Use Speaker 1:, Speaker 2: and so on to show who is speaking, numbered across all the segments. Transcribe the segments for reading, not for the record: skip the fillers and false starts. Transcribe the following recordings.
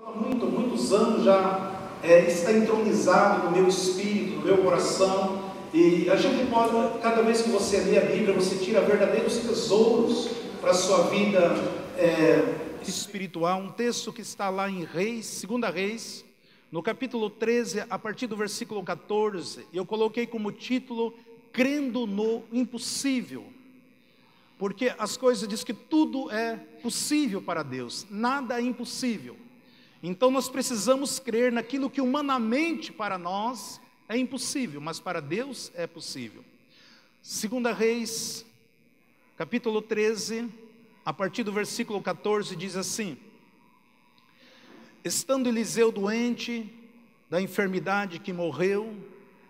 Speaker 1: Há muitos anos já está entronizado no meu espírito, no meu coração, e a gente pode, cada vez que você lê a Bíblia, você tira verdadeiros tesouros para a sua vida espiritual. Um texto que está lá em Reis, 2 Reis, no capítulo 13, a partir do versículo 14, eu coloquei como título, Crendo no Impossível, porque as coisas dizem que tudo é possível para Deus, nada é impossível. Então nós precisamos crer naquilo que humanamente para nós é impossível, mas para Deus é possível. 2 Reis, capítulo 13, a partir do versículo 14, diz assim: Estando Eliseu doente da enfermidade que morreu,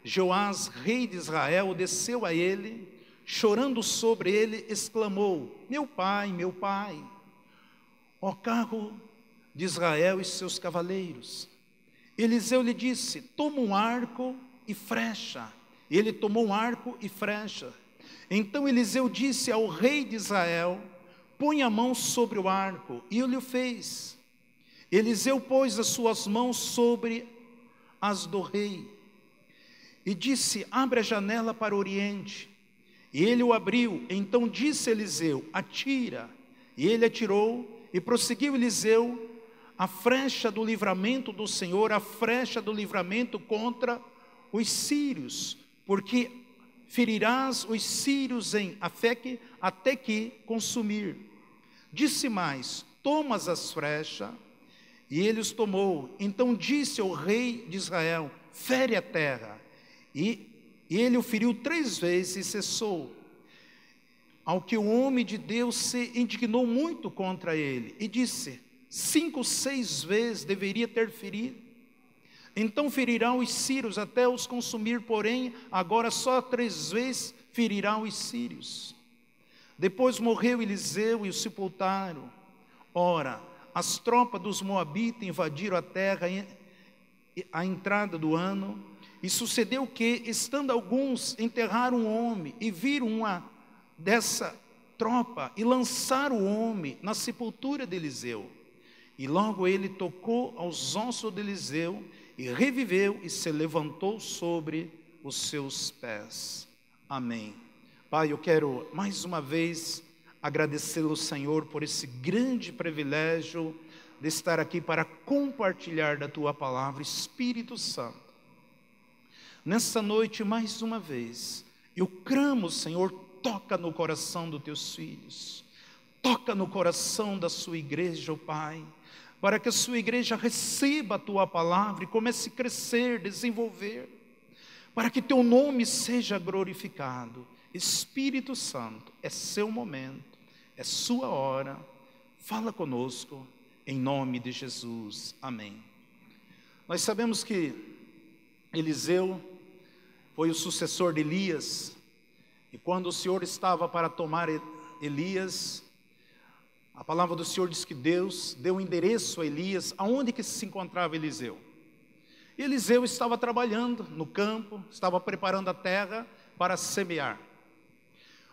Speaker 1: Joás, rei de Israel, desceu a ele, chorando sobre ele, exclamou: meu pai, ó carro de Israel e seus cavaleiros. Eliseu lhe disse: toma um arco e flecha. E ele tomou um arco e flecha. Então Eliseu disse ao rei de Israel: põe a mão sobre o arco. E ele o fez. Eliseu pôs as suas mãos sobre as do rei e disse: abre a janela para o oriente. E ele o abriu. Então disse Eliseu: atira. E ele atirou, e prosseguiu Eliseu a flecha do livramento do Senhor, a flecha do livramento contra os sírios, porque ferirás os sírios em Afeque até que consumir. Disse mais: tomas as flechas. E ele os tomou. Então disse ao rei de Israel: fere a terra. E ele o feriu 3 vezes e cessou. Ao que o homem de Deus se indignou muito contra ele e disse: 5, 6 vezes deveria ter ferido. Então ferirá os sírios até os consumir, porém agora só 3 vezes ferirá os sírios. Depois morreu Eliseu e o sepultaram. Ora, as tropas dos moabitas invadiram a terra à entrada do ano. E sucedeu que, estando alguns, enterraram um homem e viram uma dessa tropa e lançaram o homem na sepultura de Eliseu. E logo ele tocou aos ossos de Eliseu e reviveu e se levantou sobre os seus pés. Amém. Pai, eu quero mais uma vez agradecer ao Senhor por esse grande privilégio de estar aqui para compartilhar da Tua palavra. Espírito Santo, nessa noite mais uma vez, eu clamo, Senhor, toca no coração dos Teus filhos, toca no coração da sua igreja, ó Pai, para que a sua igreja receba a Tua palavra e comece a crescer, desenvolver, para que Teu nome seja glorificado. Espírito Santo, é seu momento, é sua hora, fala conosco, em nome de Jesus, amém. Nós sabemos que Eliseu foi o sucessor de Elias, e quando o Senhor estava para tomar Elias, a palavra do Senhor diz que Deus deu um endereço a Elias, aonde que se encontrava Eliseu. E Eliseu estava trabalhando no campo, estava preparando a terra para semear.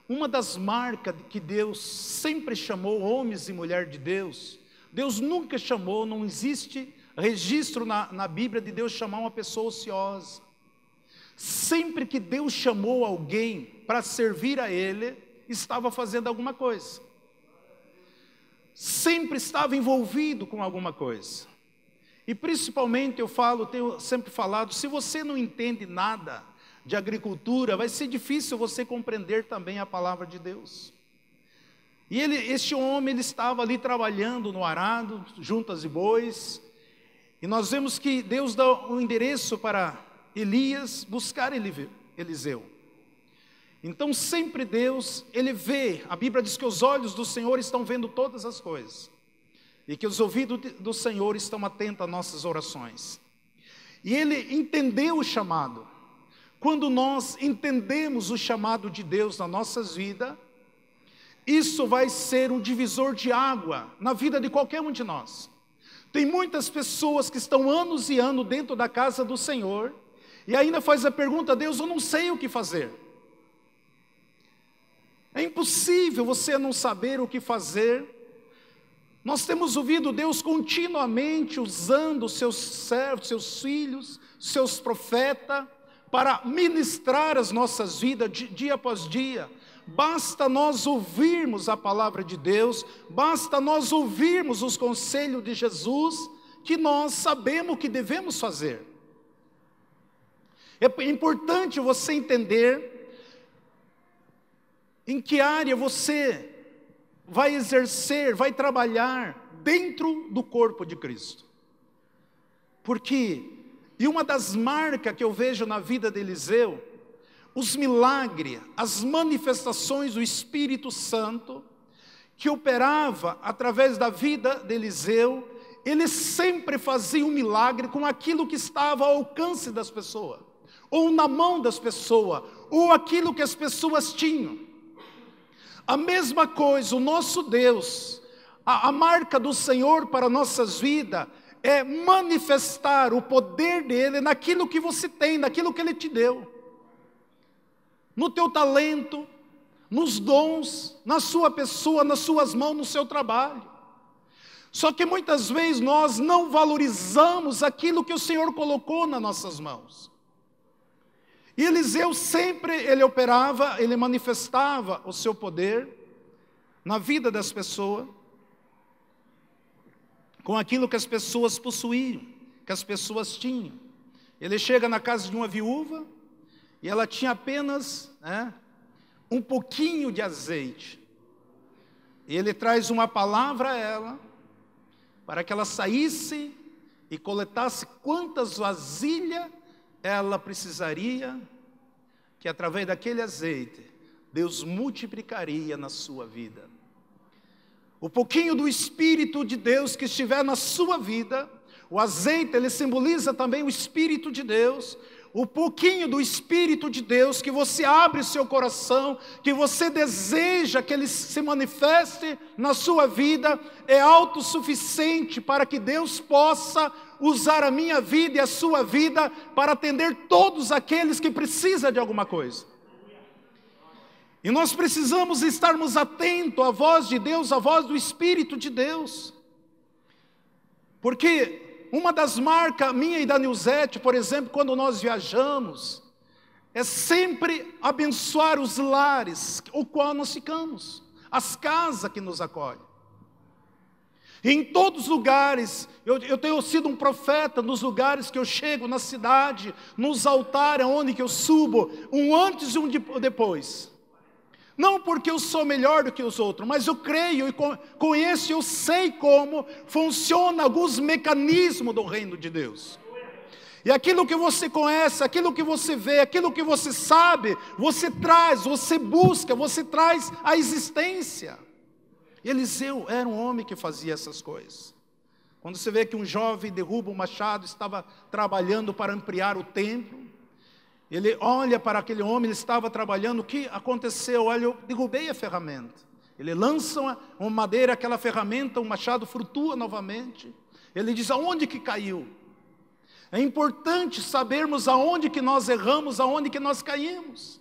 Speaker 1: Uma das marcas que Deus sempre chamou homens e mulheres de Deus, Deus nunca chamou, não existe registro na Bíblia de Deus chamar uma pessoa ociosa. Sempre que Deus chamou alguém para servir a Ele, estava fazendo alguma coisa. Sempre estava envolvido com alguma coisa. E principalmente tenho sempre falado, se você não entende nada de agricultura, vai ser difícil você compreender também a palavra de Deus. E este homem, ele estava ali trabalhando no arado, juntas e bois, e nós vemos que Deus dá um endereço para Elias buscar Eliseu. Então sempre Deus, Ele vê, a Bíblia diz que os olhos do Senhor estão vendo todas as coisas, e que os ouvidos do Senhor estão atentos às nossas orações. E Ele entendeu o chamado. Quando nós entendemos o chamado de Deus nas nossas vidas, isso vai ser um divisor de água na vida de qualquer um de nós. Tem muitas pessoas que estão anos e anos dentro da casa do Senhor, e ainda faz a pergunta: Deus, eu não sei o que fazer. É impossível você não saber o que fazer Nós temos ouvido Deus continuamente usando os seus servos, seus filhos, seus profetas, para ministrar as nossas vidas dia após dia. Basta nós ouvirmos a palavra de Deus, basta nós ouvirmos os conselhos de Jesus, que nós sabemos o que devemos fazer. É importante você entender em que área você vai exercer, vai trabalhar dentro do corpo de Cristo. Porque, e uma das marcas que eu vejo na vida de Eliseu, os milagres, as manifestações do Espírito Santo, que operava através da vida de Eliseu, ele sempre fazia um milagre com aquilo que estava ao alcance das pessoas, ou na mão das pessoas, ou aquilo que as pessoas tinham. A mesma coisa, o nosso Deus, a marca do Senhor para nossas vidas, é manifestar o poder dEle naquilo que você tem, naquilo que Ele te deu. No teu talento, nos dons, na sua pessoa, nas suas mãos, no seu trabalho. Só que muitas vezes nós não valorizamos aquilo que o Senhor colocou nas nossas mãos. E Eliseu sempre, ele operava, ele manifestava o seu poder na vida das pessoas, com aquilo que as pessoas possuíam, que as pessoas tinham. Ele chega na casa de uma viúva, e ela tinha apenas um pouquinho de azeite. E ele traz uma palavra a ela, para que ela saísse e coletasse quantas vasilhas ela precisaria, que através daquele azeite, Deus multiplicaria na sua vida. O pouquinho do Espírito de Deus que estiver na sua vida, o azeite, ele simboliza também o Espírito de Deus. O pouquinho do Espírito de Deus que você abre o seu coração, que você deseja que ele se manifeste na sua vida, é autossuficiente para que Deus possa usar a minha vida e a sua vida para atender todos aqueles que precisam de alguma coisa. E nós precisamos estarmos atentos à voz de Deus, à voz do Espírito de Deus. Porque uma das marcas minha e da Nilzete, por exemplo, quando nós viajamos, é sempre abençoar os lares o qual nós ficamos, as casas que nos acolhem. E em todos os lugares, eu tenho sido um profeta nos lugares que eu chego, na cidade, nos altares onde que eu subo, um antes e um depois. Não porque eu sou melhor do que os outros, mas eu creio e conheço, eu sei como funciona alguns mecanismos do reino de Deus. E aquilo que você conhece, aquilo que você vê, aquilo que você sabe, você traz, você busca, você traz à existência. Eliseu era um homem que fazia essas coisas. Quando você vê que um jovem derruba um machado, estava trabalhando para ampliar o templo, ele olha para aquele homem, ele estava trabalhando, o que aconteceu? Olha, eu derrubei a ferramenta. Ele lança uma madeira, aquela ferramenta, um machado flutua novamente. Ele diz, aonde que caiu? É importante sabermos aonde que nós erramos, aonde que nós caímos.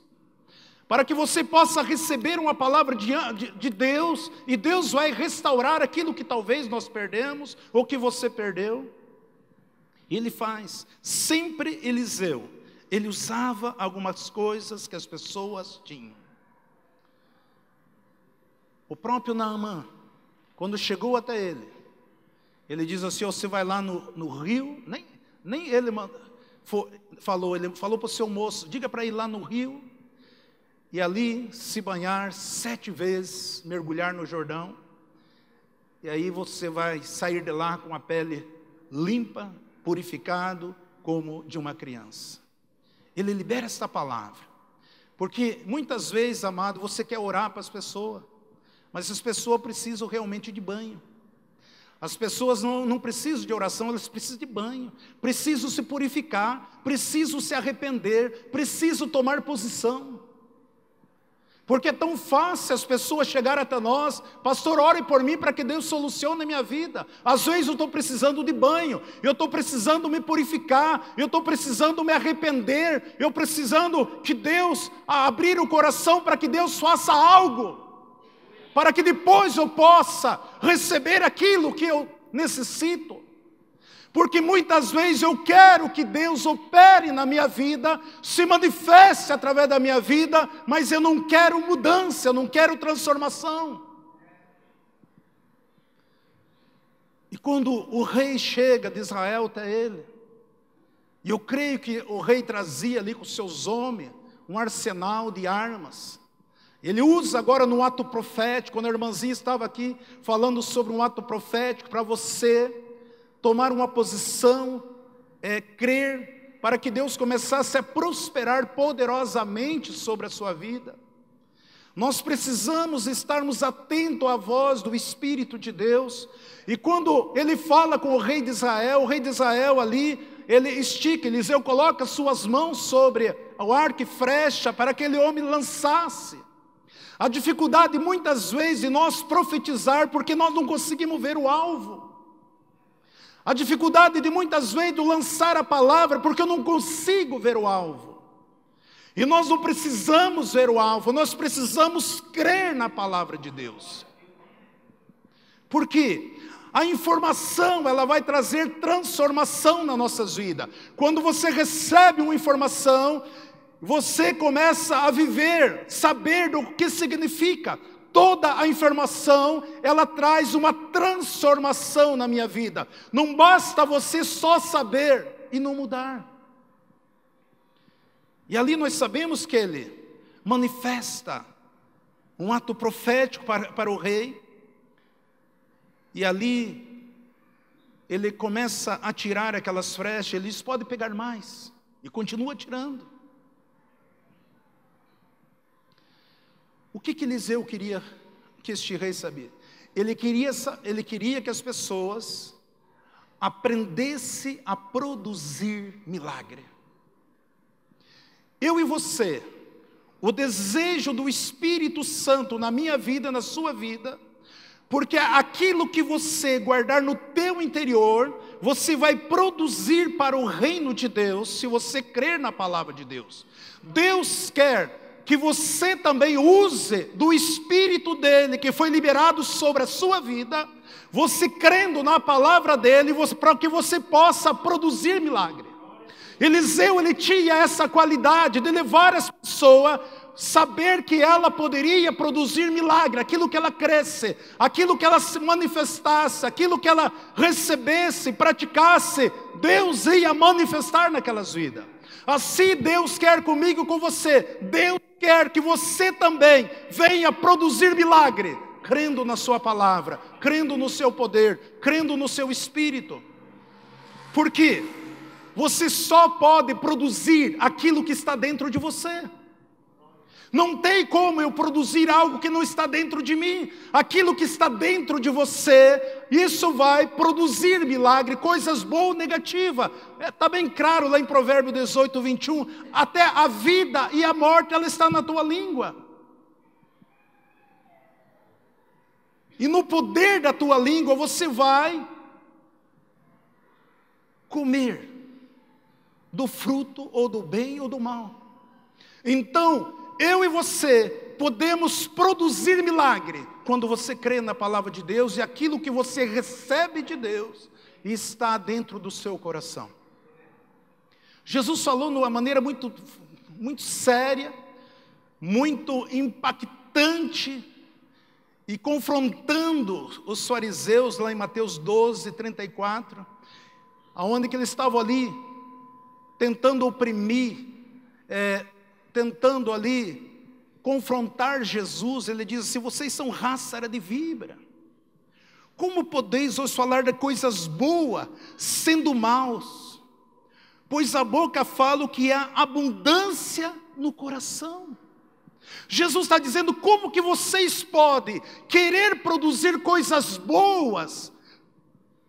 Speaker 1: Para que você possa receber uma palavra de Deus, e Deus vai restaurar aquilo que talvez nós perdemos, ou que você perdeu. E ele faz, sempre Eliseu, ele usava algumas coisas que as pessoas tinham. O próprio Naamã, quando chegou até ele, ele diz assim, você vai lá no rio, nem ele falou, ele falou para o seu moço, diga para ir lá no rio, e ali se banhar 7 vezes, mergulhar no Jordão, e aí você vai sair de lá com a pele limpa, purificado, como de uma criança. Ele libera esta palavra, porque muitas vezes, amado, você quer orar para as pessoas, mas as pessoas precisam realmente de banho. As pessoas não precisam de oração, elas precisam de banho, precisam se purificar, precisam se arrepender, precisam tomar posição. Porque é tão fácil as pessoas chegarem até nós, pastor, ore por mim para que Deus solucione a minha vida. Às vezes eu estou precisando de banho, eu estou precisando me purificar, eu estou precisando me arrepender, eu precisando que Deus abrir o coração para que Deus faça algo, para que depois eu possa receber aquilo que eu necessito. Porque muitas vezes eu quero que Deus opere na minha vida, se manifeste através da minha vida, mas eu não quero mudança, eu não quero transformação. E quando o rei chega de Israel até ele, e eu creio que o rei trazia ali com seus homens um arsenal de armas. Ele usa agora no ato profético, quando a irmãzinha estava aqui falando sobre um ato profético, para você tomar uma posição, crer, para que Deus começasse a prosperar poderosamente sobre a sua vida. Nós precisamos estarmos atentos à voz do Espírito de Deus. E quando ele fala com o rei de Israel ali, ele estica, Eliseu coloca suas mãos sobre o arco e flecha para que aquele homem lançasse. A dificuldade muitas vezes de nós profetizar porque nós não conseguimos ver o alvo. A dificuldade de muitas vezes de lançar a palavra porque eu não consigo ver o alvo. E nós não precisamos ver o alvo, nós precisamos crer na palavra de Deus. Por quê? A informação, ela vai trazer transformação nas nossas vidas. Quando você recebe uma informação, você começa a viver, saber do que significa. Toda a informação, ela traz uma transformação na minha vida. Não basta você só saber e não mudar. E ali nós sabemos que ele manifesta um ato profético para o rei. E ali, ele começa a tirar aquelas flechas, ele diz, pode pegar mais. E continua tirando. O que Eliseu queria que este rei sabia? Ele queria que as pessoas aprendessem a produzir milagre. Eu e você, o desejo do Espírito Santo na minha vida, na sua vida, porque aquilo que você guardar no teu interior, você vai produzir para o reino de Deus, se você crer na palavra de Deus. Deus quer que você também use do Espírito dele, que foi liberado sobre a sua vida, você crendo na palavra dele, para que você possa produzir milagre. Eliseu, ele tinha essa qualidade de levar as pessoas, saber que ela poderia produzir milagre, aquilo que ela cresce, aquilo que ela se manifestasse, aquilo que ela recebesse, praticasse, Deus ia manifestar naquelas vidas. Assim Deus quer comigo, com você. Deus quer que você também venha produzir milagre, crendo na sua palavra, crendo no seu poder, crendo no seu Espírito. Por quê? Você só pode produzir aquilo que está dentro de você. Não tem como eu produzir algo que não está dentro de mim. Aquilo que está dentro de você, isso vai produzir milagre, coisas boas ou negativas. Está bem claro lá em Provérbios 18, 21. Até a vida e a morte, ela está na tua língua. E no poder da tua língua, você vai comer do fruto ou do bem ou do mal. Então, eu e você podemos produzir milagre quando você crê na palavra de Deus e aquilo que você recebe de Deus está dentro do seu coração. Jesus falou de uma maneira muito séria, muito impactante e confrontando os fariseus lá em Mateus 12, 34, aonde que eles estavam ali tentando oprimir, tentando ali confrontar Jesus. Ele diz assim: vocês são raça de víbora. Como podeis hoje falar de coisas boas, sendo maus? Pois a boca fala o que há abundância no coração. Jesus está dizendo, como que vocês podem querer produzir coisas boas,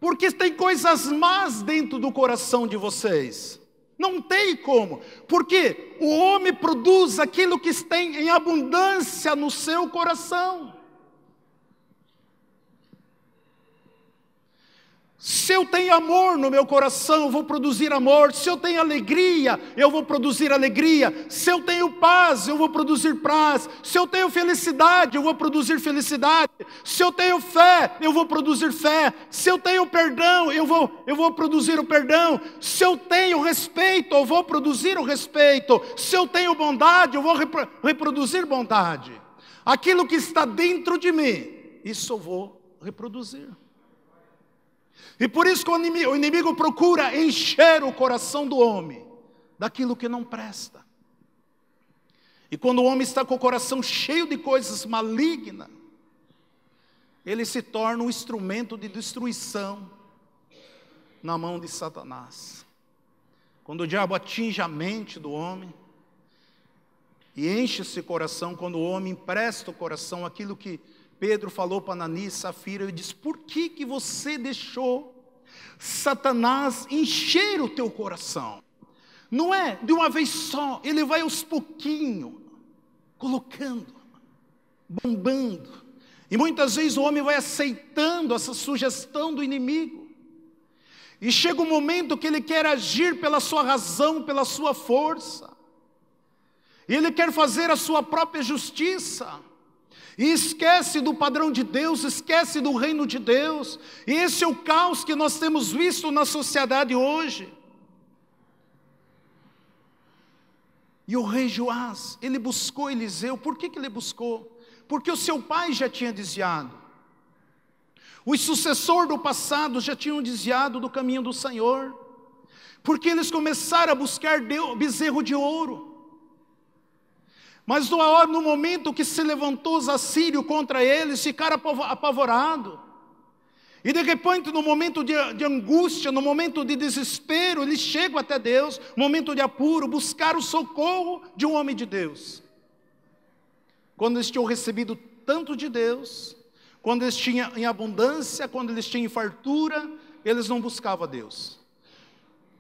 Speaker 1: porque tem coisas más dentro do coração de vocês? Não tem como, porque o homem produz aquilo que tem em abundância no seu coração. Se eu tenho amor no meu coração, eu vou produzir amor. Se eu tenho alegria, eu vou produzir alegria. Se eu tenho paz, eu vou produzir paz. Se eu tenho felicidade, eu vou produzir felicidade. Se eu tenho fé, eu vou produzir fé. Se eu tenho perdão, eu vou produzir o perdão. Se eu tenho respeito, eu vou produzir o respeito. Se eu tenho bondade, eu vou reproduzir bondade. Aquilo que está dentro de mim, isso eu vou reproduzir. E por isso que o inimigo procura encher o coração do homem daquilo que não presta. E quando o homem está com o coração cheio de coisas malignas, ele se torna um instrumento de destruição na mão de Satanás. Quando o diabo atinge a mente do homem e enche esse coração, quando o homem empresta o coração, aquilo que Pedro falou para Ananias e Safira, ele diz: por que você deixou Satanás encher o teu coração? Não é de uma vez só, ele vai aos pouquinhos, colocando, bombando. E muitas vezes o homem vai aceitando essa sugestão do inimigo. E chega um momento que ele quer agir pela sua razão, pela sua força. E ele quer fazer a sua própria justiça. E esquece do padrão de Deus, esquece do reino de Deus. E esse é o caos que nós temos visto na sociedade hoje. E o rei Joás, ele buscou Eliseu. Por que ele buscou? Porque o seu pai já tinha desviado. Os sucessores do passado já tinham desviado do caminho do Senhor. Porque eles começaram a buscar bezerro de ouro. Mas no momento que se levantou os assírios contra eles, ficaram apavorados. E de repente, no momento de angústia, no momento de desespero, eles chegam até Deus, no momento de apuro, buscar o socorro de um homem de Deus. Quando eles tinham recebido tanto de Deus, quando eles tinham em abundância, quando eles tinham em fartura, eles não buscavam a Deus.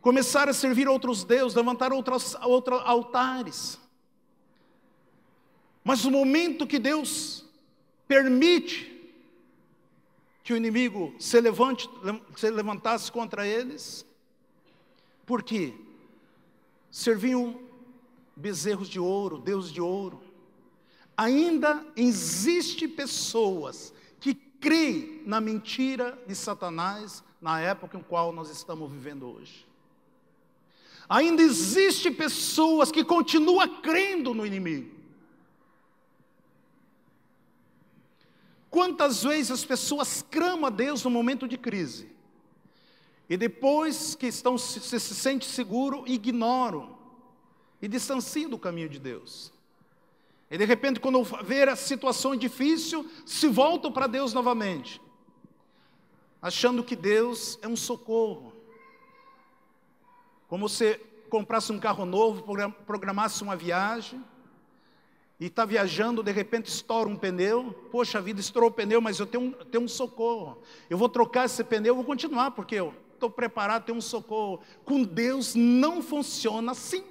Speaker 1: Começaram a servir outros deuses, levantaram outros altares. Mas no momento que Deus permite que o inimigo se levantasse contra eles, por quê? Serviam bezerros de ouro, deuses de ouro. Ainda existe pessoas que creem na mentira de Satanás na época em qual nós estamos vivendo hoje. Ainda existe pessoas que continuam crendo no inimigo. Quantas vezes as pessoas clamam a Deus no momento de crise, e depois que se sentem seguros, ignoram e distanciam do caminho de Deus. E de repente, quando vê a situação difícil, se voltam para Deus novamente, achando que Deus é um socorro. Como se comprasse um carro novo, programasse uma viagem, e está viajando, de repente estoura um pneu. Poxa vida, estourou o pneu, mas eu tenho um socorro. Eu vou trocar esse pneu, eu vou continuar, porque eu estou preparado, tenho um socorro. Com Deus não funciona assim.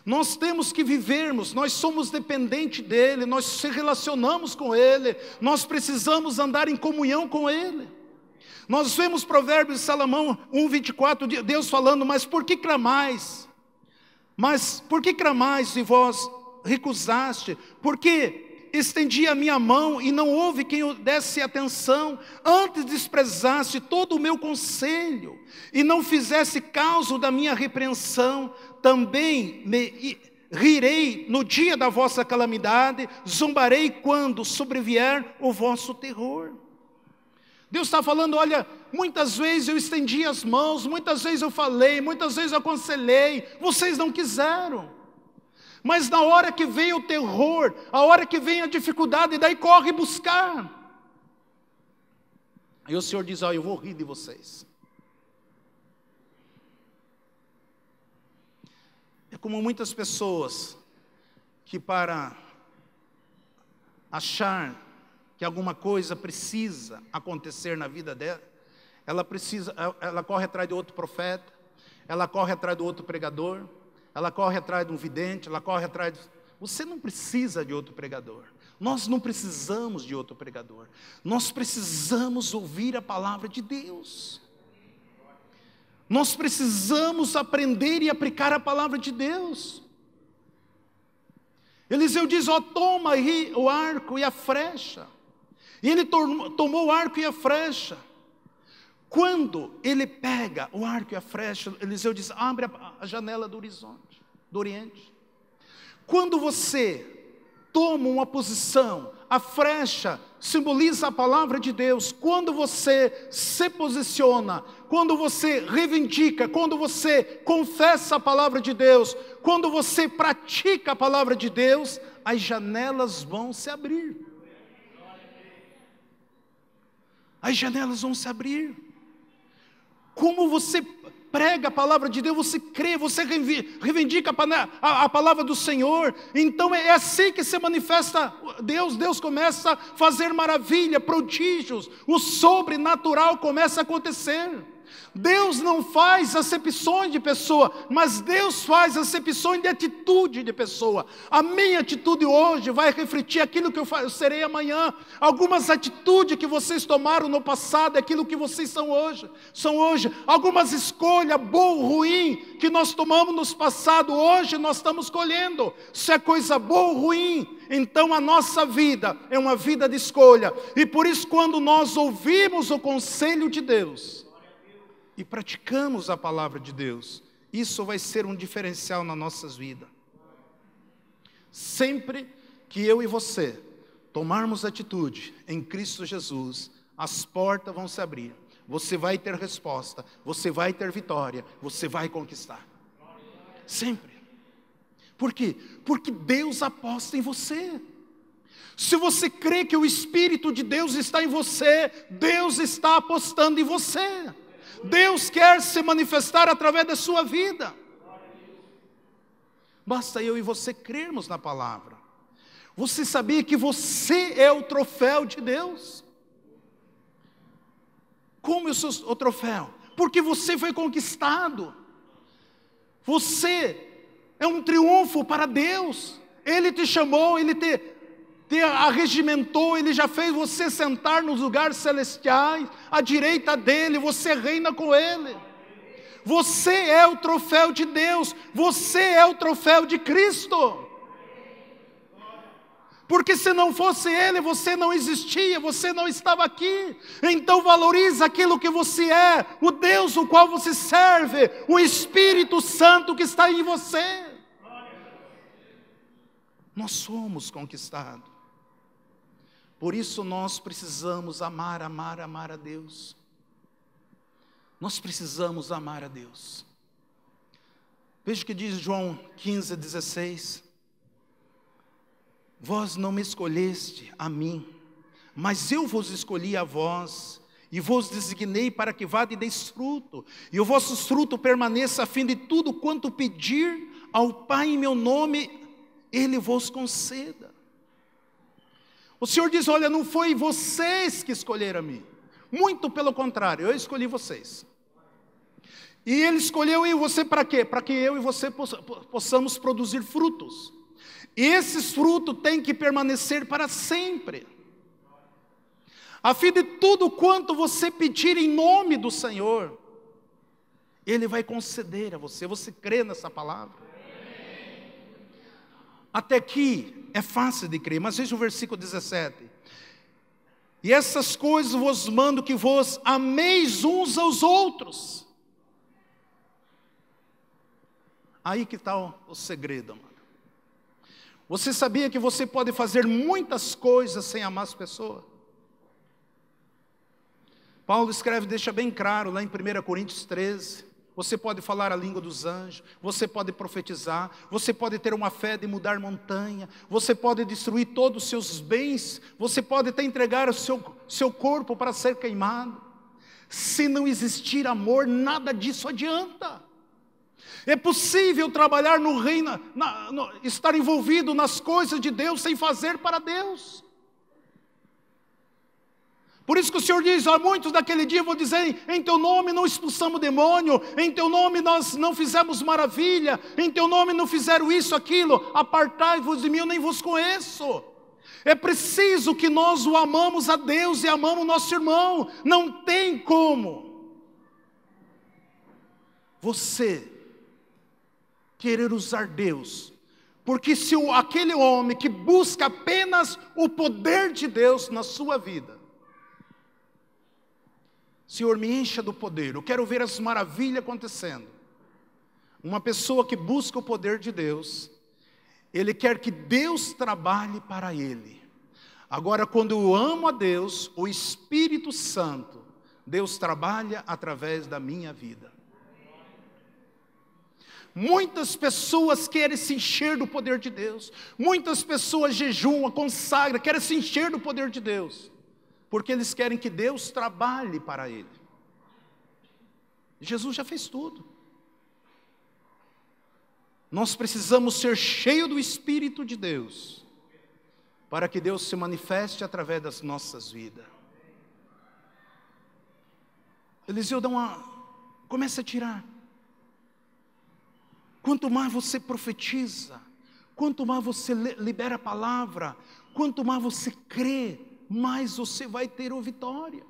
Speaker 1: Nós temos que vivermos, nós somos dependentes dEle, nós se relacionamos com Ele, nós precisamos andar em comunhão com Ele. Nós vemos Provérbios de Salomão 1:24, Deus falando: mas por que clamais? Mas por que clamais e vós recusaste? Porque estendi a minha mão e não houve quem eu desse atenção. Antes desprezaste todo o meu conselho e não fizesse caso da minha repreensão. Também me rirei no dia da vossa calamidade, zombarei quando sobrevier o vosso terror. Deus está falando: olha, muitas vezes eu estendi as mãos, muitas vezes eu falei, muitas vezes eu aconselhei, vocês não quiseram. Mas na hora que vem o terror, a hora que vem a dificuldade, daí corre buscar. Aí o Senhor diz: eu vou rir de vocês. É como muitas pessoas que, para achar que alguma coisa precisa acontecer na vida dela, ela corre atrás de outro profeta, ela corre atrás do outro pregador, ela corre atrás de um vidente, ela corre atrás de... Você não precisa de outro pregador, Nós não precisamos de outro pregador. Nós precisamos ouvir a palavra de Deus. Nós precisamos aprender e aplicar a palavra de Deus. Eliseu diz, toma aí o arco e a flecha. E ele tomou o arco e a flecha. Quando ele pega o arco e a flecha, Eliseu diz, abre a janela do horizonte, do oriente. Quando você toma uma posição, a flecha simboliza a palavra de Deus. Quando você se posiciona, quando você reivindica, quando você confessa a palavra de Deus, quando você pratica a palavra de Deus, as janelas vão se abrir. As janelas vão se abrir. Como você prega a palavra de Deus, você crê, você reivindica a palavra do Senhor. Então é assim que se manifesta Deus. Deus começa a fazer maravilha, prodígios, o sobrenatural começa a acontecer. Deus não faz acepções de pessoa, mas Deus faz acepções de atitude de pessoa. A minha atitude hoje vai refletir aquilo que eu serei amanhã. Algumas atitudes que vocês tomaram no passado é aquilo que vocês são hoje. Algumas escolhas, boa ou ruim, que nós tomamos no passado, hoje nós estamos colhendo. Se é coisa boa ou ruim, então a nossa vida é uma vida de escolha. E por isso, quando nós ouvimos o conselho de Deus e praticamos a palavra de Deus, isso vai ser um diferencial nas nossas vidas. Sempre que eu e você tomarmos atitude em Cristo Jesus, as portas vão se abrir. Você vai ter resposta, você vai ter vitória, você vai conquistar. Sempre. Por quê? Porque Deus aposta em você. Se você crê que o Espírito de Deus está em você, Deus está apostando em você. Deus quer se manifestar através da sua vida. Basta eu e você crermos na palavra. Você sabia que você é o troféu de Deus? Como eu sou o troféu? Porque você foi conquistado. Você é um triunfo para Deus. Ele te chamou, Ele te arregimentou, Ele já fez você sentar nos lugares celestiais, à direita dEle, você reina com Ele. Você é o troféu de Deus, você é o troféu de Cristo. Porque se não fosse Ele, você não existia, você não estava aqui. Então valorize aquilo que você é, o Deus o qual você serve, o Espírito Santo que está em você. Nós somos conquistados. Por isso nós precisamos amar a Deus. Nós precisamos amar a Deus. Veja o que diz João 15:16. Vós não me escolheste a mim, mas eu vos escolhi a vós, e vos designei para que vade e deis fruto, e o vosso fruto permaneça, a fim de tudo quanto pedir ao Pai em meu nome, Ele vos conceda. O Senhor diz, olha, não foi vocês que escolheram a mim, muito pelo contrário, eu escolhi vocês. E Ele escolheu eu e você para quê? Para que eu e você possamos produzir frutos. E esses frutos têm que permanecer para sempre. A fim de tudo quanto você pedir em nome do Senhor, Ele vai conceder a você. Você crê nessa palavra? Até aqui é fácil de crer, mas veja o versículo 17. E essas coisas vos mando, que vos ameis uns aos outros. Aí que está o segredo, amado. Você sabia que você pode fazer muitas coisas sem amar as pessoas? Paulo escreve, deixa bem claro lá em 1 Coríntios 13. Você pode falar a língua dos anjos, você pode profetizar, você pode ter uma fé de mudar montanha, você pode destruir todos os seus bens, você pode até entregar o seu corpo para ser queimado. Se não existir amor, nada disso adianta. É possível trabalhar no reino, estar envolvido nas coisas de Deus sem fazer para Deus. Por isso que o Senhor diz, muitos daquele dia vão dizer, em teu nome não expulsamos demônio, em teu nome nós não fizemos maravilha, em teu nome não fizeram isso, aquilo, apartai-vos de mim, eu nem vos conheço. É preciso que nós o amamos a Deus e amamos o nosso irmão. Não tem como você querer usar Deus, porque se aquele homem que busca apenas o poder de Deus na sua vida, Senhor, me encha do poder, eu quero ver as maravilhas acontecendo. Uma pessoa que busca o poder de Deus, ele quer que Deus trabalhe para ele. Agora, quando eu amo a Deus, o Espírito Santo, Deus trabalha através da minha vida. Muitas pessoas querem se encher do poder de Deus. Muitas pessoas jejuam, consagram, querem se encher do poder de Deus, porque eles querem que Deus trabalhe para ele. Jesus já fez tudo. Nós precisamos ser cheios do Espírito de Deus, para que Deus se manifeste através das nossas vidas. Eliseu começa a tirar. Quanto mais você profetiza, quanto mais você libera a palavra, quanto mais você crê, mais você vai ter vitória.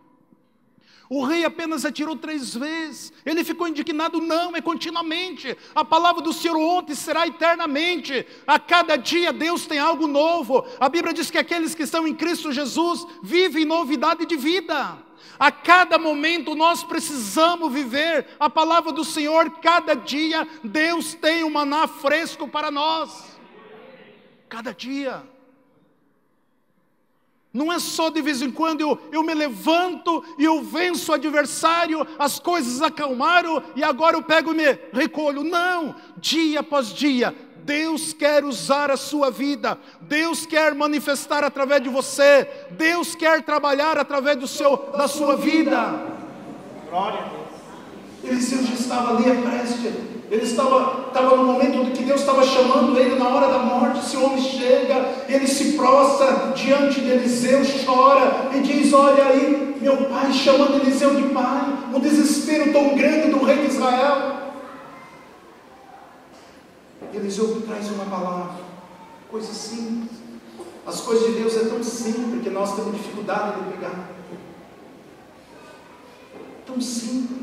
Speaker 1: O rei apenas atirou 3 vezes, ele ficou indignado, não, é continuamente. A palavra do Senhor ontem será eternamente. A cada dia Deus tem algo novo. A Bíblia diz que aqueles que estão em Cristo Jesus vivem novidade de vida. A cada momento nós precisamos viver a palavra do Senhor. Cada dia Deus tem um maná fresco para nós. Cada dia. Não é só de vez em quando eu me levanto e eu venço o adversário, as coisas acalmaram e agora eu pego e me recolho. Não, dia após dia, Deus quer usar a sua vida, Deus quer manifestar através de você, Deus quer trabalhar através da sua vida. Glória a Deus. Eliseu já estava ali à preste. Ele estava no momento em que Deus estava chamando ele na hora da morte. Esse homem chega, ele se prostra diante de Eliseu, chora e diz: olha aí, meu pai, chamando Eliseu de pai, um desespero tão grande do rei de Israel. Eliseu traz uma palavra, coisa simples. As coisas de Deus é tão simples que nós temos dificuldade de pegar. Tão simples.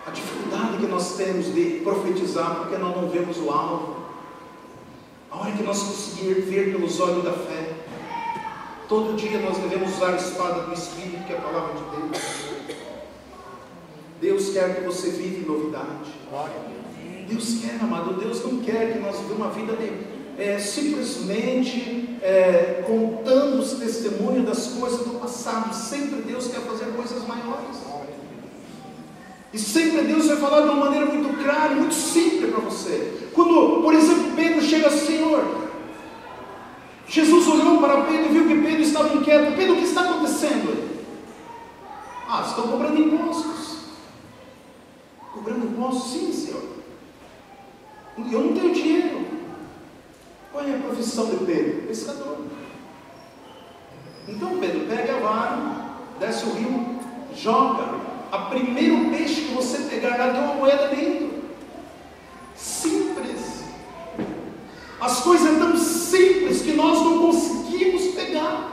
Speaker 1: A dificuldade que nós temos de profetizar, porque nós não vemos o alvo. A hora que nós conseguirmos ver pelos olhos da fé, todo dia nós devemos usar a espada do Espírito, que é a palavra de Deus. Deus quer que você viva em novidade. Deus quer, amado. Deus não quer que nós vivamos uma vida simplesmente contando os testemunhos das coisas do passado. Sempre Deus quer fazer coisas maiores. E sempre Deus vai falar de uma maneira muito clara, muito simples para você. Quando, por exemplo, Pedro chega ao Senhor, Jesus olhou para Pedro e viu que Pedro estava inquieto. Pedro, o que está acontecendo? Estão cobrando impostos. Cobrando impostos? Sim, Senhor. Eu não tenho dinheiro. Qual é a profissão de Pedro? Pescador. Então Pedro pega a vara, desce o rio, joga. A primeiro peixe que você pegar lá tem uma moeda dentro. Simples. As coisas tão simples que nós não conseguimos pegar.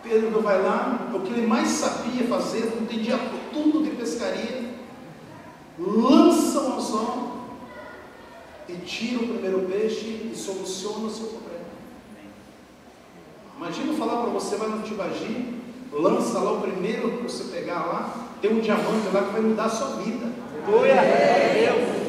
Speaker 1: Pedro vai lá, o que ele mais sabia fazer, não entendia tudo de pescaria, lança o anzol e tira o primeiro peixe e soluciona o seu problema. Imagina eu falar para você, vai no Tibagi, lança lá o primeiro que você pegar lá, tem um diamante lá que vai mudar a sua vida. Glória a Deus.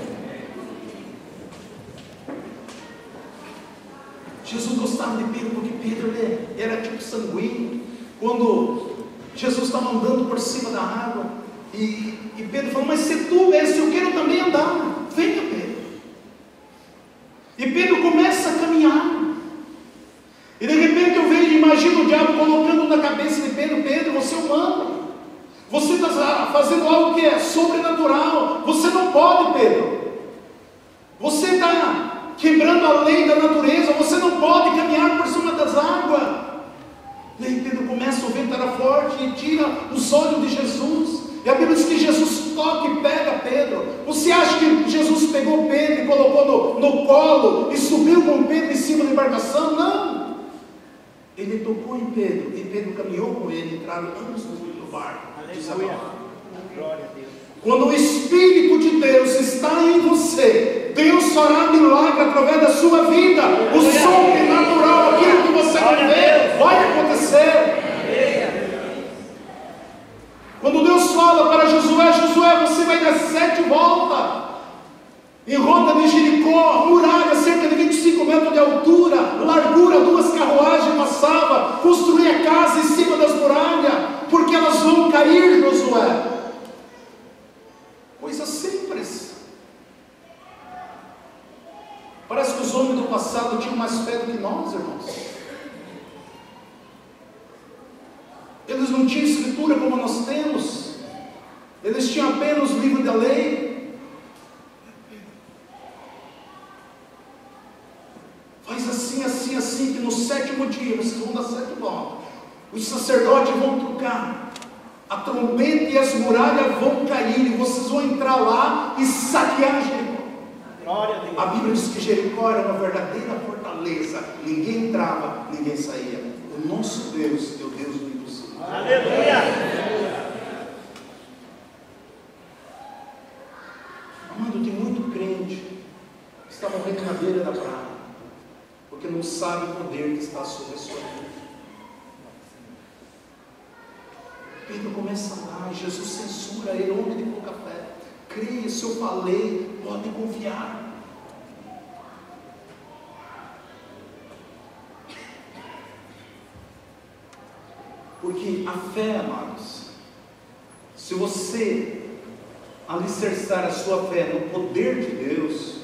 Speaker 1: Jesus gostava de Pedro porque Pedro era tipo sanguíneo. Quando Jesus estava andando por cima da água e Pedro falou: mas se tu és, eu quero também andar. Venha, Pedro. E Pedro começa a caminhar. E de repente eu vejo, imagino o diabo colocando na cabeça de Pedro: Pedro, você é humano, você está fazendo algo que é sobrenatural, você não pode, Pedro, você está quebrando a lei da natureza, você não pode caminhar por cima das águas. E aí Pedro começa, o vento era forte e tira os olhos de Jesus,
Speaker 2: E a Bíblia diz que Jesus toca e pega Pedro. Você acha que Jesus pegou Pedro e colocou no colo e subiu com Pedro em cima da embarcação? Não. Ele tocou em Pedro e Pedro caminhou com ele, entraram ambos no barco.
Speaker 3: Aleluia. Glória a Deus.
Speaker 2: Quando o Espírito de Deus está em você, Deus fará milagre através da sua vida. O sobrenatural, aquilo que você não vê, vai acontecer. Quando Deus fala para Josué, Josué, você vai dar 7 voltas em Rota de Jericó, muralha cerca de 25 metros de altura, largura, 2 carruagens passavam, construía casa em cima das muralhas, porque elas vão cair, Josué. Coisa simples. Parece que os homens do passado tinham mais fé do que nós, irmãos. Eles não tinham escritura como nós temos. Eles tinham apenas o livro da lei. Faz assim, assim, assim, que no 7º dia, vocês vão dar 7 voltas. Os sacerdotes vão tocar a trombeta e as muralhas vão cair, e vocês vão entrar lá e saquear Jericó.
Speaker 3: Glória a Deus.
Speaker 2: A Bíblia diz que Jericó era uma verdadeira fortaleza. Ninguém entrava, ninguém saía. O nosso Deus é o Deus do impossível.
Speaker 3: Aleluia.
Speaker 2: Amado, tem muito crente que está morrendo na beira da praia, porque não sabe o poder que está sobre a sua vida. Pedro começa a andar, e Jesus censura ele, homem de pouca fé. Creia, se eu falei, pode confiar. Porque a fé, amados, se você alicerçar a sua fé no poder de Deus,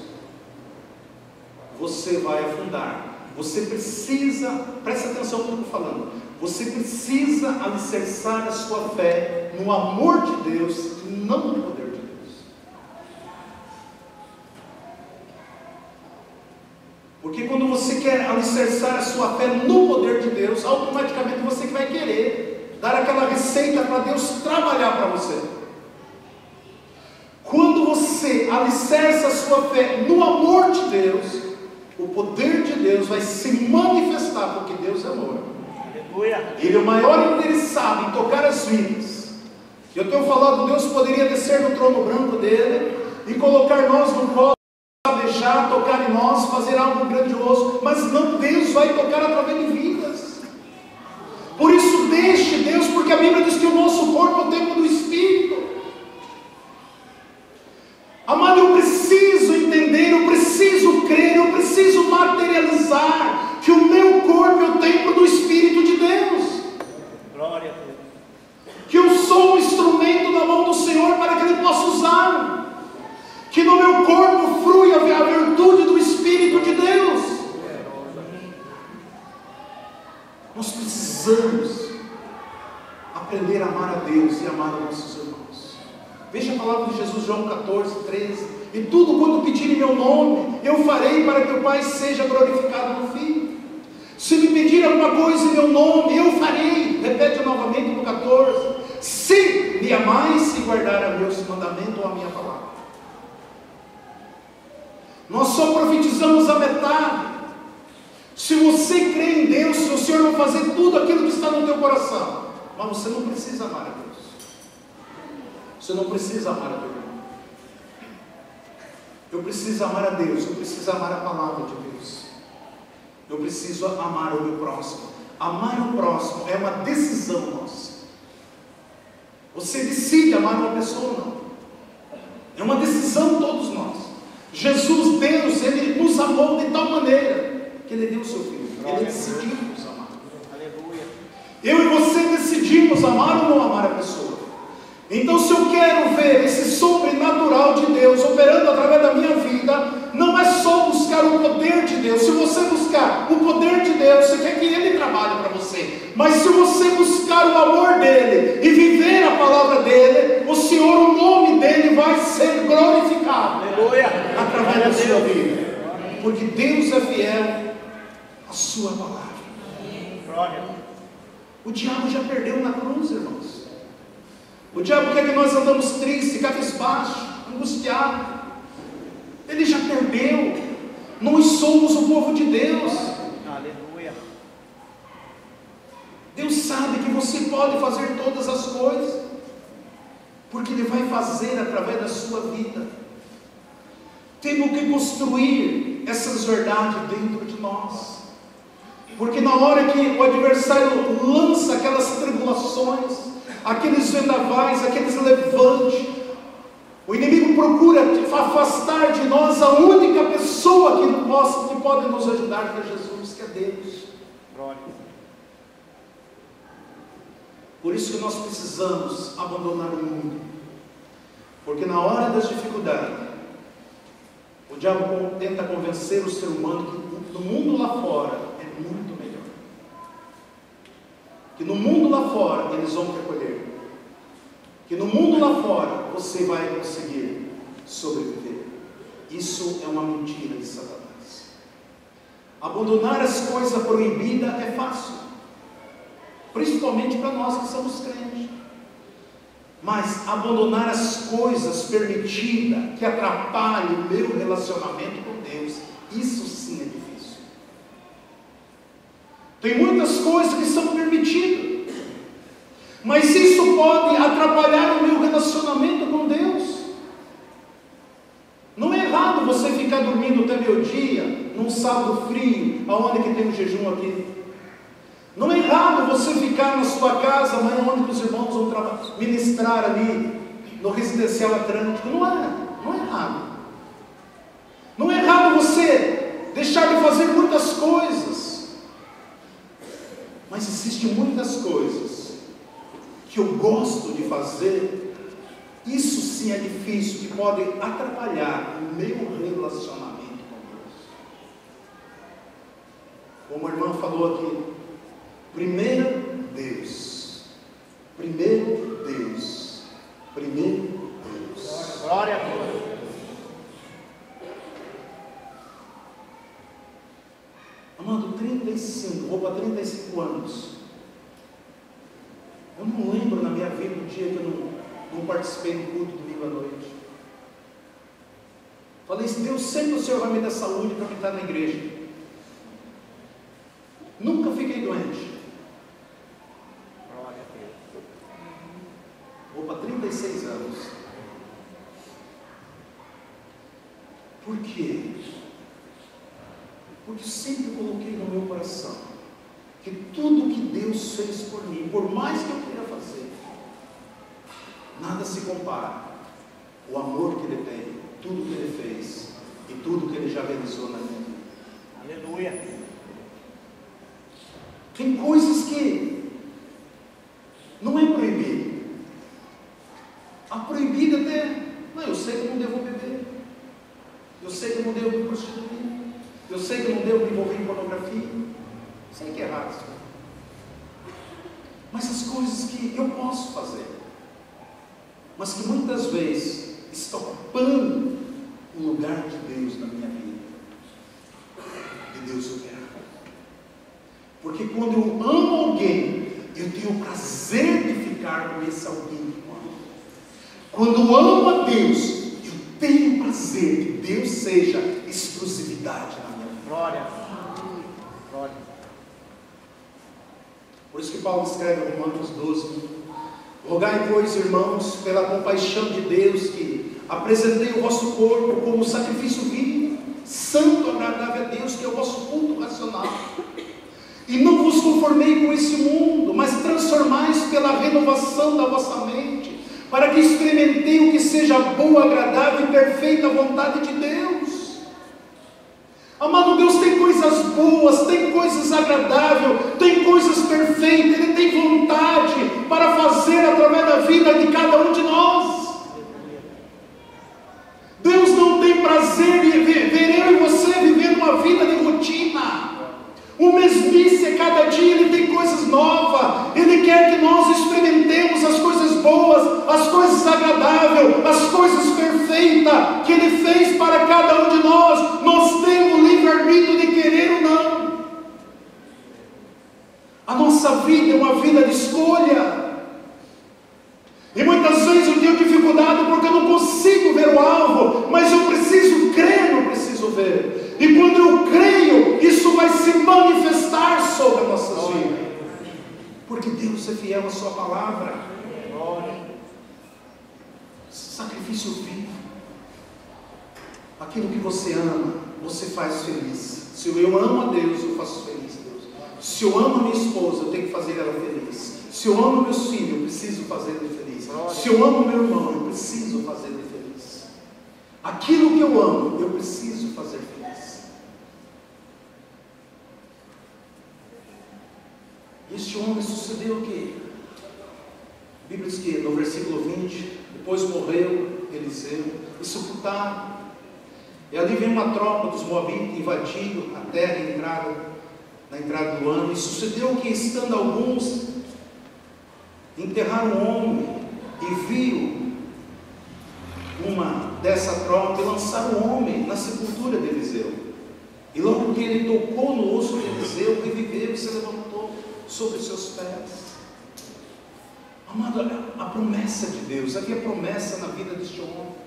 Speaker 2: você vai afundar. Você precisa, presta atenção no que eu estou falando, você precisa alicerçar a sua fé no amor de Deus e não no poder de Deus. Porque quando você quer alicerçar a sua fé no poder de Deus, automaticamente você vai querer dar aquela receita para Deus trabalhar para você. Quando você alicerça a sua fé no amor de Deus, o poder de Deus vai se manifestar, porque Deus é amor. Ele é o maior interessado em tocar as vidas. Eu tenho falado, Deus poderia descer no trono branco dele e colocar nós no colo, deixar tocar em nós, fazer algo grandioso, mas não, Deus vai tocar através de vidas. Por isso deixe Deus, porque a Bíblia diz que o nosso corpo é o templo do Espírito. Amado, eu preciso entender, eu preciso crer, eu preciso materializar que o meu corpo é o templo do Espírito de Deus.
Speaker 3: Glória a Deus.
Speaker 2: Que eu sou um instrumento na mão do Senhor para que Ele possa usar. Que no meu corpo flui a virtude do Espírito de Deus. Nós precisamos aprender a amar a Deus e amar os nossos irmãos. Veja a palavra de Jesus, João 14, 13. E tudo quanto pedirem em meu nome, eu farei para que o Pai seja glorificado no Filho. Se me pedir alguma coisa em meu nome, eu farei. Repete novamente no 14. Se me amais e guardar a meus mandamentos ou a minha palavra. Nós só profetizamos a metade. Se você crê em Deus, o Senhor vai fazer tudo aquilo que está no teu coração. Mas você não precisa amar a Deus. Você não precisa amar a Deus. Eu preciso amar a Deus. Eu preciso amar a palavra de Deus. Eu preciso amar o meu próximo. Amar o próximo é uma decisão nossa. Você decide amar uma pessoa ou não. É uma decisão de todos nós. Jesus, Deus, Ele nos amou de tal maneira que Ele deu o seu Filho. Ele decidiu nos amar.
Speaker 3: Aleluia.
Speaker 2: Eu e você decidimos amar ou não amar a pessoa. Então, se eu quero ver esse sobrenatural de Deus operando através da minha vida, não é só buscar o poder de Deus. Se você buscar o poder de Deus, você quer que Ele trabalhe para você. Mas se você buscar o amor dEle e viver a palavra dEle, o Senhor, o nome dEle vai ser glorificado.
Speaker 3: Aleluia.
Speaker 2: Através da sua vida. Porque Deus é fiel à sua palavra.
Speaker 3: Glória.
Speaker 2: O diabo já perdeu na cruz, irmãos. O diabo quer que nós andamos tristes, cabisbaixo, angustiado. Ele já perdeu. Nós somos o povo de Deus.
Speaker 3: Aleluia.
Speaker 2: Deus sabe que você pode fazer todas as coisas, porque Ele vai fazer através da sua vida. Temos que construir essas verdades dentro de nós, porque na hora que o adversário lança aquelas tribulações, aqueles vendavais, aqueles levantes, o inimigo procura afastar de nós a única pessoa que pode nos ajudar, que é Jesus, que é Deus.
Speaker 3: Glória.
Speaker 2: Por isso que nós precisamos abandonar o mundo, porque na hora das dificuldades, o diabo tenta convencer o ser humano que no mundo lá fora é muito melhor, que no mundo lá fora eles vão te acolher, que no mundo lá fora você vai conseguir sobreviver. Isso é uma mentira de Satanás. Abandonar as coisas proibidas é fácil, principalmente para nós que somos crentes. Mas abandonar as coisas permitidas que atrapalham o meu relacionamento com Deus, isso sim é difícil. Tem muitas coisas que são permitidas, mas isso pode atrapalhar o meu relacionamento com Deus. Não é errado você ficar dormindo até meio-dia, num sábado frio, aonde que tem um jejum aqui. Não é errado você ficar na sua casa, amanhã onde os irmãos vão ministrar ali, no residencial Atlântico. Não é errado. Não é errado você deixar de fazer muitas coisas. Mas existem muitas coisas que eu gosto de fazer. Isso sim é difícil, que pode atrapalhar o meu relacionamento com Deus. Como a irmã falou aqui, primeiro Deus, primeiro Deus, primeiro Deus.
Speaker 3: Glória a Deus.
Speaker 2: Amado, 35 anos. Eu não lembro na minha vida um dia que eu não participei do culto domingo à noite. Falei assim: Deus, sempre o Senhor vai me dar saúde para me estar na igreja. Nunca fiquei doente.
Speaker 3: Glória a Deus.
Speaker 2: Vou para 36 anos. Por quê? Porque eu sempre coloquei no meu coração que tudo que Deus fez por mim, por mais que eu queira fazer, nada se compara ao amor que Ele tem, tudo que Ele fez e tudo que Ele já realizou na minha vida.
Speaker 3: Aleluia.
Speaker 2: Tem coisas que não é proibido. A proibida até, não, eu sei que eu não devo beber, eu sei que eu não devo me prostituir, eu sei que eu não devo me envolver em pornografia, sei que é errado, mas as coisas que eu posso fazer, mas que muitas vezes estão ocupando o lugar de Deus na minha vida, de Deus operar. Porque quando eu amo alguém, eu tenho o prazer de ficar com esse alguém que eu amo. Quando eu amo a Deus, eu tenho prazer que Deus seja exclusividade na minha vida.
Speaker 3: Glória. Glória.
Speaker 2: Por isso que Paulo escreve em Romanos 12: rogai, pois, irmãos, pela compaixão de Deus, que apresentei o vosso corpo como sacrifício vivo, santo, agradável a Deus, que é o vosso culto racional. E não vos conformei com esse mundo, mas transformais pela renovação da vossa mente, para que experimentei o que seja boa, agradável e perfeita vontade de Deus. Amado, Deus tem coisas boas, tem coisas agradáveis, tem coisas perfeitas. Ele tem vontade para fazer através da vida de cada um de nós. Deus não tem prazer em ver eu e você vivendo uma vida de rotina. O mesmice a cada dia. Ele tem coisas novas. Ele quer que nós experimentemos as coisas boas, as coisas agradáveis, as coisas perfeitas que Ele fez para cada um de nós. Nós temos o livre-arbítrio de querer ou não. A nossa vida é uma vida de escolha. E muitas Muitas vezes eu tenho dificuldade porque eu não consigo ver o alvo, mas eu preciso crer, não preciso ver. E quando eu creio, isso vai se manifestar sobre as nossas vidas. Porque Deus é fiel à sua palavra. Sacrifício vivo. Aquilo que você ama, você faz feliz. Se eu amo a Deus, eu faço feliz a Deus. Se eu amo a minha esposa, eu tenho que fazer ela feliz. Se eu amo meus filhos, eu preciso fazer ele feliz. Se eu amo meu irmão, eu preciso fazer ele feliz. Aquilo que eu amo, eu preciso fazer feliz. Este homem sucedeu o quê? A Bíblia diz que no versículo 20, depois morreu Eliseu e sepultaram. E ali vem uma tropa dos Moabitas invadindo a terra na entrada do ano. E sucedeu que, estando alguns, enterraram um homem e viram uma dessa tropa e lançaram o homem na sepultura de Eliseu. E logo que ele tocou no osso de Eliseu, reviveu e se levantou sobre os seus pés. Amado, a promessa de Deus, havia promessa na vida deste homem.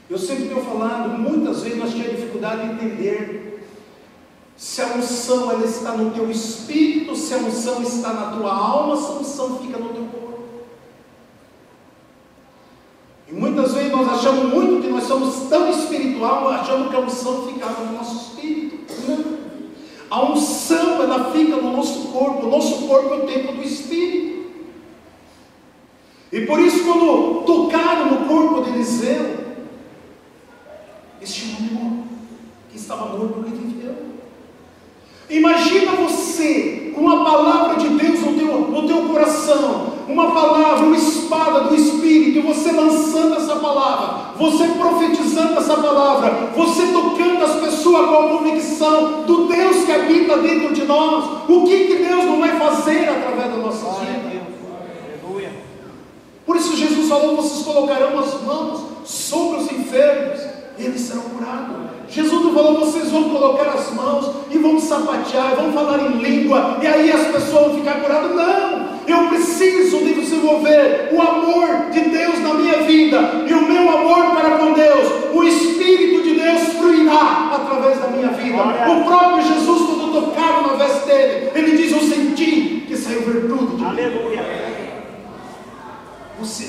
Speaker 2: Eu sempre tenho falado, muitas vezes nós tínhamos dificuldade de entender se a unção ela está no teu espírito, se a unção está na tua alma, se a unção fica no teu corpo. E muitas vezes nós achamos muito que nós somos tão espiritual, achamos que a unção ficava no nosso espírito. Não. A unção ela fica no nosso corpo. O nosso corpo é o templo do espírito. E por isso, quando tocaram no corpo de Eliseu, este homem que estava morto reviveu. Imagina você com a palavra de Deus no teu coração, uma palavra, uma espada do Espírito, e você lançando essa palavra, você profetizando essa palavra, você tocando as pessoas com a convicção do Deus que habita dentro de nós. O que Deus não vai fazer através das nossas vidas? Por isso Jesus falou: vocês colocarão as mãos sobre os enfermos e eles serão curados. Jesus não falou: vocês vão colocar as mãos e vão sapatear, vão falar em língua e aí as pessoas vão ficar curadas. Não! Eu preciso de desenvolver o amor de Deus na minha vida, e o meu amor para com Deus, o Espírito de Deus fluirá através da minha vida. O próprio Jesus, quando tocaram na veste dele, ele diz: eu senti que saiu virtude de mim.
Speaker 3: Aleluia.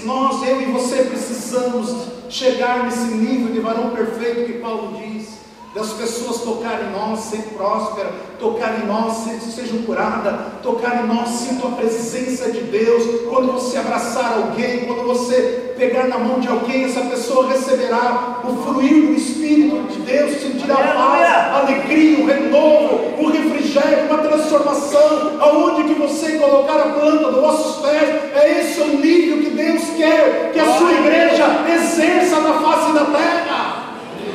Speaker 2: Nós, eu e você, precisamos chegar nesse nível de varão perfeito que Paulo diz, das pessoas tocarem em nós, ser próspera, tocar em nós, sejam curadas, tocar em nós, sintam a presença de Deus. Quando você abraçar alguém, quando você pegar na mão de alguém, essa pessoa receberá o fluir do Espírito de Deus, sentirá a paz, a alegria, o renovo, o refrigério, uma transformação. Aonde que você colocar a planta dos vossos pés, é esse o nível que Deus quer que a sua igreja exerça na face da terra.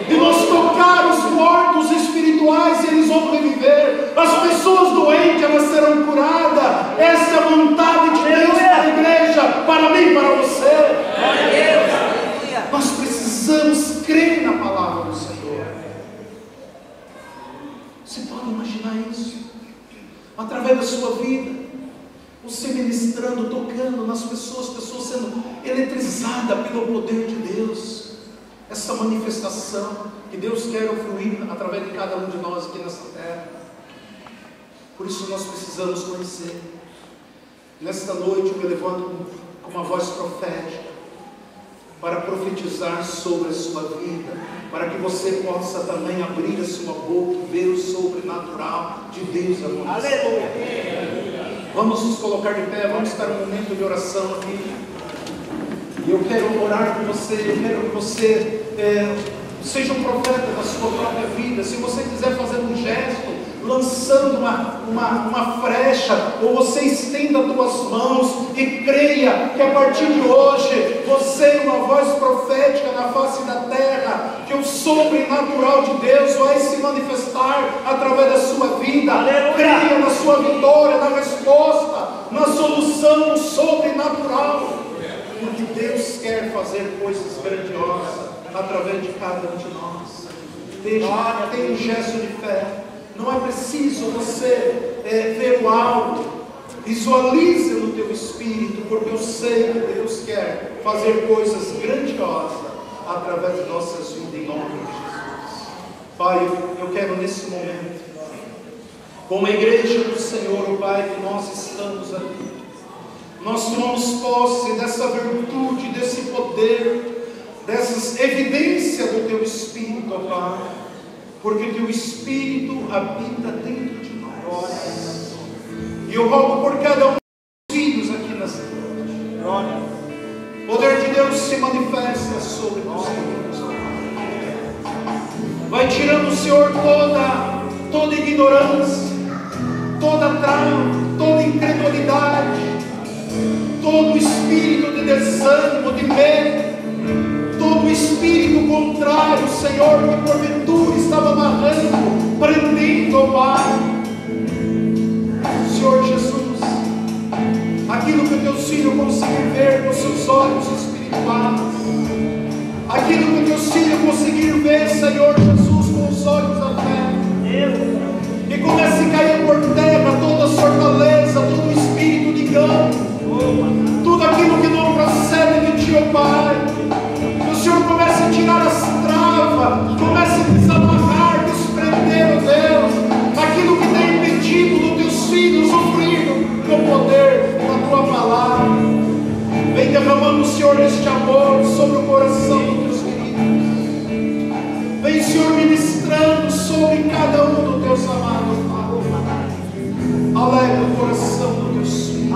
Speaker 2: E nós tocar os mortos espirituais, e eles vão reviver. As pessoas doentes, elas serão curadas. Essa é a vontade de Deus para a igreja, para mim e para você. Nós precisamos crer na palavra do Senhor. Você pode imaginar isso? Através da sua vida, você ministrando, tocando nas pessoas sendo eletrizadas pelo poder de Deus. Essa manifestação que Deus quer fluir através de cada um de nós aqui nessa terra. Por isso nós precisamos conhecer. Nesta noite eu me levanto com uma voz profética para profetizar sobre a sua vida, para que você possa também abrir a sua boca e ver o sobrenatural de Deus acontecer. Aleluia! Vamos nos colocar de pé, vamos estar um momento de oração aqui. E eu quero orar por você, eu quero que você seja um profeta da sua própria vida. Se você quiser fazer um gesto, lançando uma flecha, ou você estenda as tuas mãos e creia que a partir de hoje você é uma voz profética na face da terra, que o sobrenatural de Deus vai se manifestar através da sua vida. Aleluia. Creia na sua vitória, na resposta, na solução, no sobrenatural. Porque Deus quer fazer coisas grandiosas através de cada um de nós. Tenha um gesto de fé. Não é preciso você ver o algo. Visualize no teu espírito, porque eu sei que Deus quer fazer coisas grandiosas através de nossas vidas, em nome de Jesus. Pai, eu quero nesse momento, como a igreja do Senhor, Pai, que nós estamos aqui, nós tomamos posse dessa virtude, desse poder, dessas evidências do Teu Espírito, ó Pai, porque Teu Espírito habita dentro de nós. E eu rogo por cada um dos filhos aqui nessa noite. O poder de Deus se manifesta sobre nós. Vai tirando, Senhor, toda ignorância, toda trava, toda incredulidade, todo espírito de desânimo, de medo, todo espírito contrário, Senhor, que porventura estava amarrando, prendendo, ó Pai. Senhor Jesus, aquilo que o Teu filho conseguir ver com seus olhos espirituais, aquilo que o Teu filho conseguir ver, Senhor Jesus, com os olhos da fé, e comece a cair por terra toda a fortaleza, todo o espírito de engano, tudo aquilo que não procede de Ti, ó Pai. Que o Senhor comece a tirar as travas, comece a desamarrar, desprender, ó Deus, aquilo que tem impedido dos Teus filhos sofrer do poder da Tua palavra. Vem derramando, Senhor, este amor sobre o coração dos Teus queridos. Vem, Senhor, ministrando sobre cada um dos Teus amados, Pai. Alegra o coração dos Teus filhos.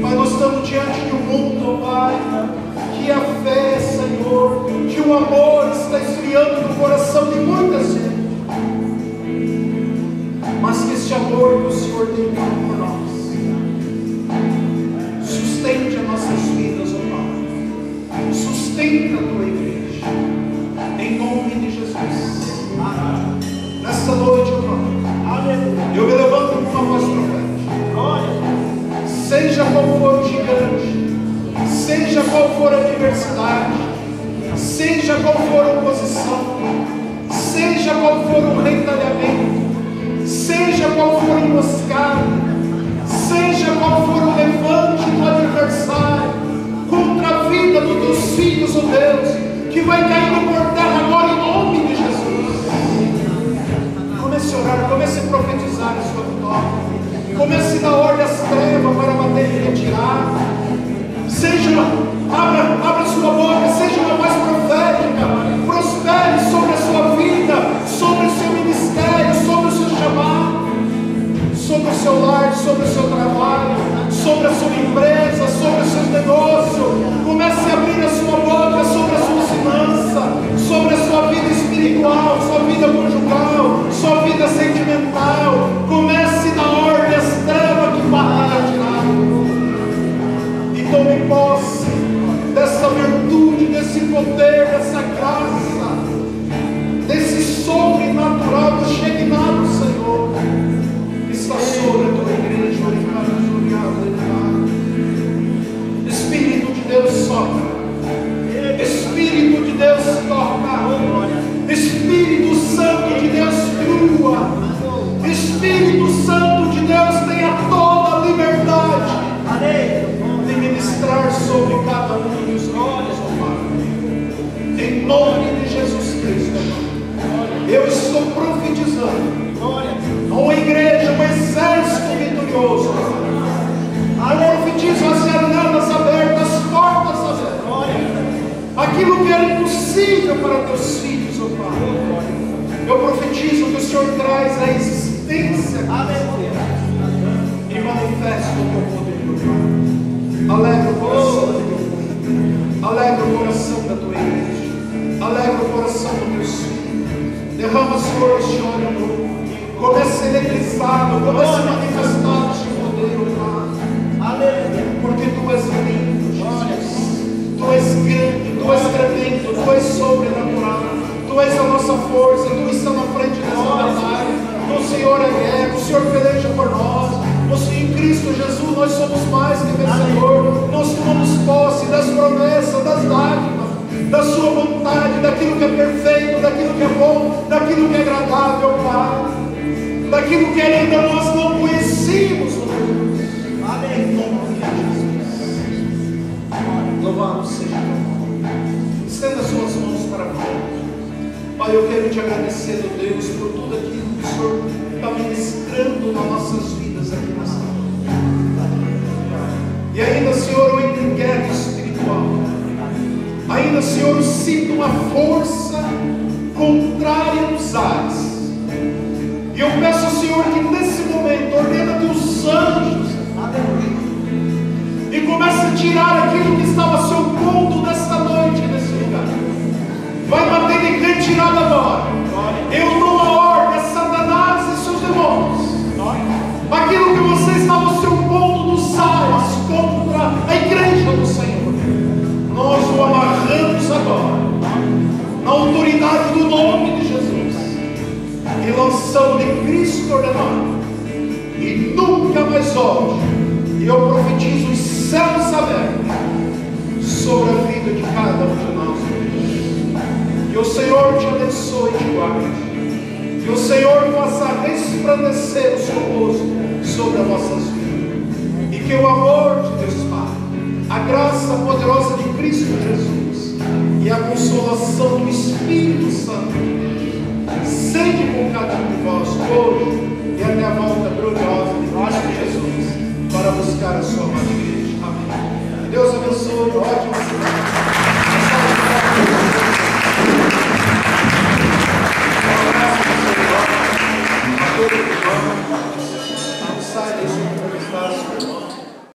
Speaker 2: Pai, nós estamos diante de um mundo, ó Pai, que a fé, Senhor, que o amor está esfriando no coração de muitas gente. Mas que este amor que o Senhor tem por nós sustente as nossas vidas, ó Pai. Sustenta a Tua igreja. Em nome de Jesus. Nesta noite, ó Pai, eu me levanto com uma voz profética. Seja qual for o gigante, seja qual for a adversidade, seja qual for a oposição, seja qual for o retalhamento, seja qual for a emboscada, seja qual for o levante do adversário contra a vida dos Teus filhos, ó Deus, que vai caindo por terra agora em nome de Jesus. Comece a orar, comece a profetizar a sua vitória. Comece a dar ordem às trevas para bater e retirar. Abra sua boca, seja uma voz profética. Prospere sobre a sua vida, sobre o seu ministério, sobre o seu chamado, sobre o seu lar, sobre o seu trabalho, sobre a sua empresa, sobre os seus negócios. Comece a abrir a sua boca sobre a sua finança, sobre a sua vida espiritual, sua vida conjugal, sua vida sentimental. Comece a dar ordem às trevas que barram tirar. E tome posse dessa virtude, desse poder, dessa graça, desse sobrenatural do Shekinah, Senhor, que está sobre a Tua igreja. Espírito de Deus sopra, Espírito de Deus toca, Espírito Santo de Deus crua, Espírito Santo de Deus tenha toda a liberdade de ministrar sobre cada um dos olhos, ó Pai. Em nome de Jesus Cristo, eu estou profetizando a uma igreja, um exército vitorioso. Eu profetizo as janelas abertas, as portas abertas. Aquilo que era impossível para Teus filhos, ó Pai. Eu profetizo que o Senhor traz a existência e manifesta o Teu poder, ó Pai. Alegra o coração do Teu povo. Alegra o coração da Tua igreja. Alegra o coração dos Teus filhos. Derrama, Senhor, este óleo novo. Comece a ser eletrizado, comece a manifestar este poder, ó Pai. Porque Tu és lindo, Jesus. Tu és grande, Tu és tremendo, Tu és sobrenatural. Tu és a nossa força, Tu está na frente dessa batalha. O Senhor é guerra, o Senhor peleja por nós. Em Cristo Jesus nós somos mais que vencedor. Nós tomamos posse das promessas, das dádivas, da Sua vontade, daquilo que é perfeito, daquilo que é bom, daquilo que é agradável, Pai. Daquilo que ainda nós não conhecíamos, Deus. Amém. Em nome de Jesus. Louvado seja teu nome. Estenda suas mãos para frente. Pai, eu quero te agradecer, ó Deus, por tudo aquilo que o Senhor está ministrando nas nossas vidas aqui nessa noite. E ainda, Senhor, eu entro em guerra espiritual. Ainda, Senhor, eu sinto uma força contrária nos ares. E eu peço, Senhor, que nesse momento ordena teus anjos e começa a tirar aquilo que estava a seu ponto nesta noite, nesse lugar. Vai bater em retirada agora. Eu dou a ordem a Satanás e seus demônios. Aquilo que você estava ao seu ponto dos ares contra a igreja do Senhor, nós o amarramos agora, na autoridade do nome de Jesus, e lançamos de Cristo ordenado, e nunca mais volte. E eu profetizo os céus abertos sobre a vida de cada um de nós. Que o Senhor te abençoe e te guarde. Que o Senhor faça resplandecer o seu rosto sobre as nossas vidas. E que o amor de Deus Pai, a graça poderosa de Cristo Jesus e a consolação do Espírito Santo seja com cada um de vós hoje e até